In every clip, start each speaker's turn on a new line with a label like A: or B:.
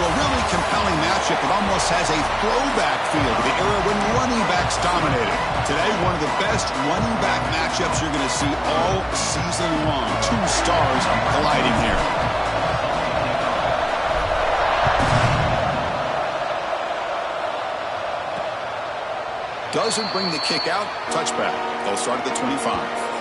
A: a really compelling matchup. It almost has a throwback feel to the era when running backs dominated. Today, one of the best running back matchups you're going to see all season long. Two stars colliding here. Doesn't bring the kick out. Touchback. They'll start at the 25.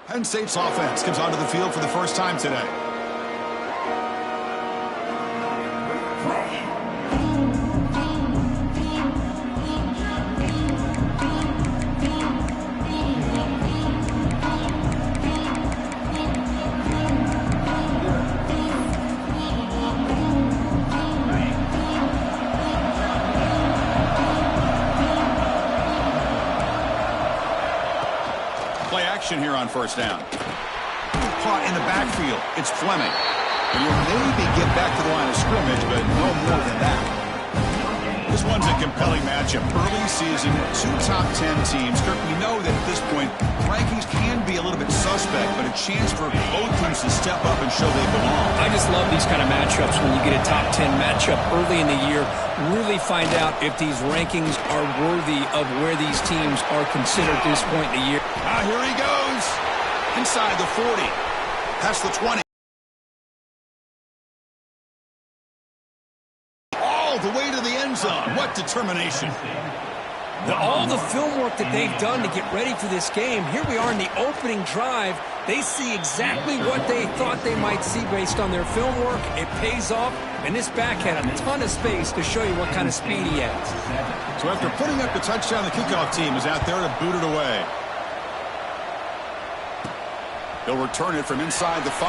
A: Penn State's offense comes onto the field for the first time today. Play action here on first down. Caught in the backfield. It's Fleming. And you'll maybe get back to the line of scrimmage, but no more than that. This one's a compelling matchup. Early season, 2 top 10 teams. Kirk, we know that at this point, rankings can be a little bit suspect, but a chance for both teams to step up and show they belong.
B: I just love these kind of matchups when you get a top 10 matchup early in the year. Really find out if these rankings are worthy of where these teams are considered at this point in the year.
A: Here he goes. Inside the 40. Past the 20. All the way to the end zone. What determination.
B: All the film work that they've done to get ready for this game, here we are in the opening drive. They see exactly what they thought they might see based on their film work. It pays off, and this back had a ton of space to show you what kind of speed he has.
A: So after putting up the touchdown, the kickoff team is out there to boot it away. They'll return it from inside the 5.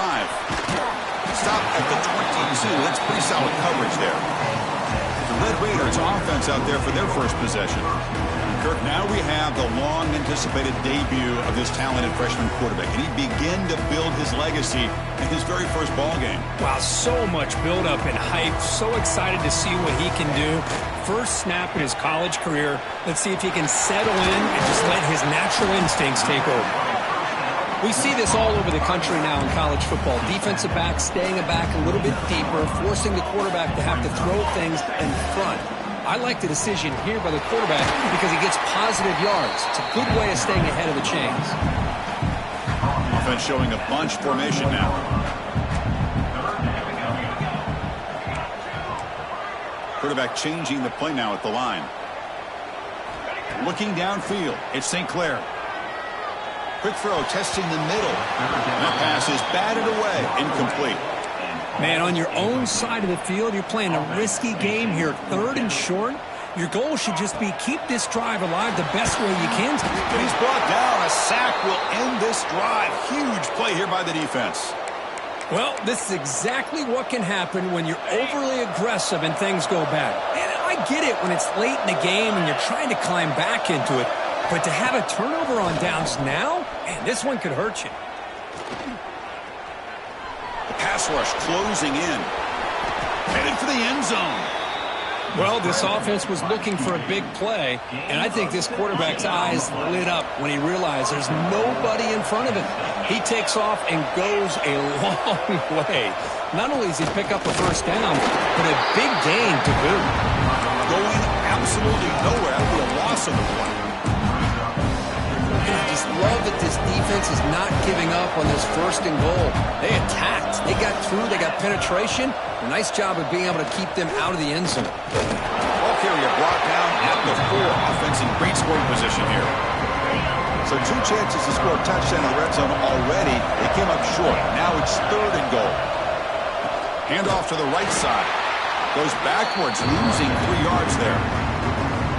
A: Stop at the 22. That's pretty solid coverage there. The Red Raiders offense out there for their first possession. Kirk, now we have the long-anticipated debut of this talented freshman quarterback, and he began to build his legacy in his very first ball game.
B: Wow, so much build-up and hype. So excited to see what he can do. First snap in his college career. Let's see if he can settle in and just let his natural instincts take over. We see this all over the country now in college football. Defensive backs staying back a little bit deeper, forcing the quarterback to have to throw things in front. I like the decision here by the quarterback because he gets positive yards. It's a good way of staying ahead of the chains.
A: Offense showing a bunch formation now. Quarterback changing the play now at the line. Looking downfield, it's St. Clair. Quick throw, testing the middle. And that pass is batted away, incomplete.
B: Man, on your own side of the field, you're playing a risky game here. 3rd and short. Your goal should just be keep this drive alive the best way you can.
A: He's brought down. A sack will end this drive. Huge play here by the defense.
B: Well, this is exactly what can happen when you're overly aggressive and things go bad. And I get it when it's late in the game and you're trying to climb back into it. But to have a turnover on downs now, man, this one could hurt you.
A: The pass rush closing in. Headed for the end zone.
B: Well, this offense was looking for a big play, and I think this quarterback's eyes lit up when he realized there's nobody in front of him. He takes off and goes a long way. Not only does he pick up a first down, but a big gain to boot.
A: Going absolutely nowhere. That'll be a loss of the play.
B: I just love that this defense is not giving up on this 1st and goal. They attacked. They got through. They got penetration. A nice job of being able to keep them out of the end zone.
A: Ball carrier brought down at the 4. Offense in great scoring position here. So 2 chances to score a touchdown in the red zone already. They came up short. Now it's 3rd and goal. Handoff to the right side. Goes backwards, losing 3 yards there.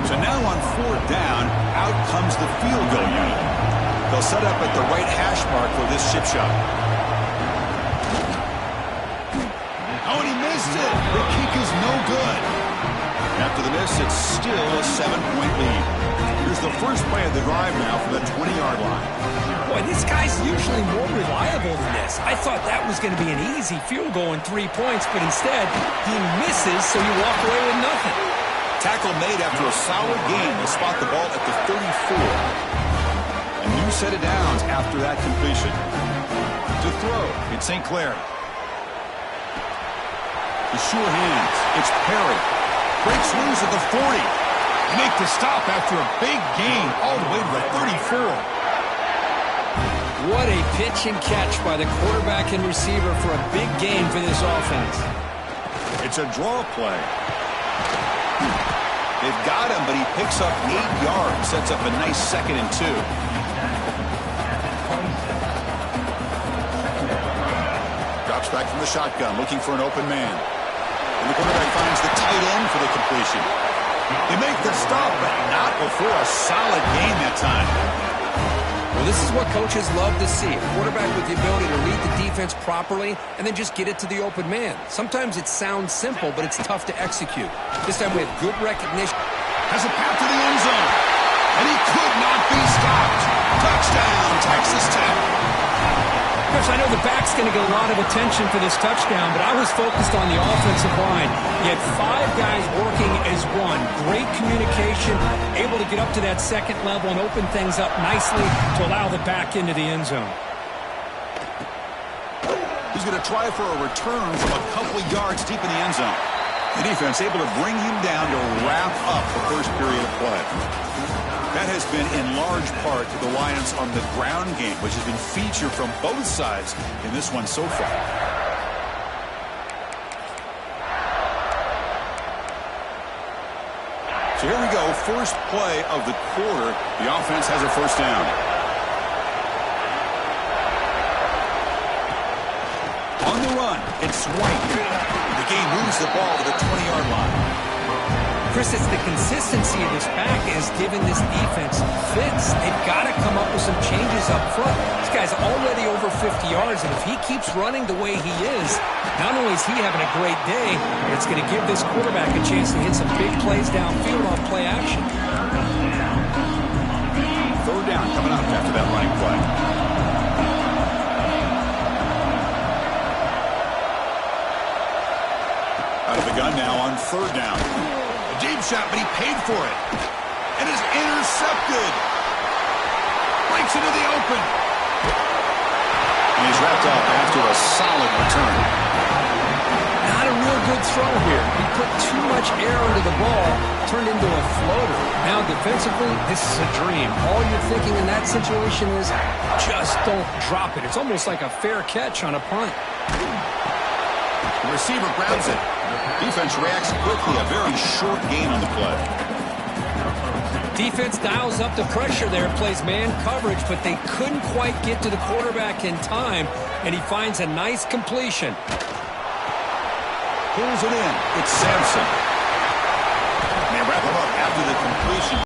A: So now on 4th down, out comes the field goal unit. They'll set up at the right hash mark for this chip shot. Oh, and he missed it. The kick is no good. After the miss, it's still a 7-point lead. Here's the first play of the drive now from the 20-yard line.
B: Boy, this guy's usually more reliable than this. I thought that was going to be an easy field goal and 3 points, but instead, he misses, so you walk away with nothing.
A: Tackle made after a solid gain to spot the ball at the 34. A new set of downs after that completion. To throw, it's St. Clair. The sure hands, it's Perry. Breaks loose at the 40. They make the stop after a big gain all the way to the 34.
B: What a pitch and catch by the quarterback and receiver for a big gain for this offense.
A: It's a draw play. They've got him, but he picks up 8 yards, sets up a nice 2nd and 2. back from the shotgun, looking for an open man. And the quarterback finds the tight end for the completion. They make the stop, but not before a solid game that time.
B: Well, this is what coaches love to see. A quarterback with the ability to read the defense properly and then just get it to the open man. Sometimes it sounds simple, but it's tough to execute. This time we have good recognition.
A: Has a path to the end zone. And he could not be stopped. Touchdown, Texas Tech.
B: Chris, I know the back's going to get a lot of attention for this touchdown, but I was focused on the offensive line. You had 5 guys working as one. Great communication, able to get up to that second level and open things up nicely to allow the back into the end zone.
A: He's going to try for a return from a couple of yards deep in the end zone. The defense able to bring him down to wrap up the first period of play. That has been in large part the reliance on the ground game, which has been featured from both sides in this one so far. So here we go, first play of the quarter. The offense has a first down. On the run, it's White. The game moves the ball to the 20-yard line.
B: Chris, it's the consistency of this back has given this defense fits. They've got to come up with some changes up front. This guy's already over 50 yards, and if he keeps running the way he is, not only is he having a great day, but it's going to give this quarterback a chance to hit some big plays downfield on play action.
A: Third down coming up after that running play. Out of the gun now on third down. A deep shot, but he paid for it. And is intercepted. Breaks into the open. And he's wrapped up after a solid return.
B: Not a real good throw here. He put too much air into the ball, turned into a floater. Now defensively, this is a dream. All you're thinking in that situation is just don't drop it. It's almost like a fair catch on a punt.
A: The receiver grabs it. Defense reacts quickly. A very short gain on the play.
B: Defense dials up the pressure there, plays man coverage, but they couldn't quite get to the quarterback in time, and he finds a nice completion.
A: Pulls it in. It's Sampson.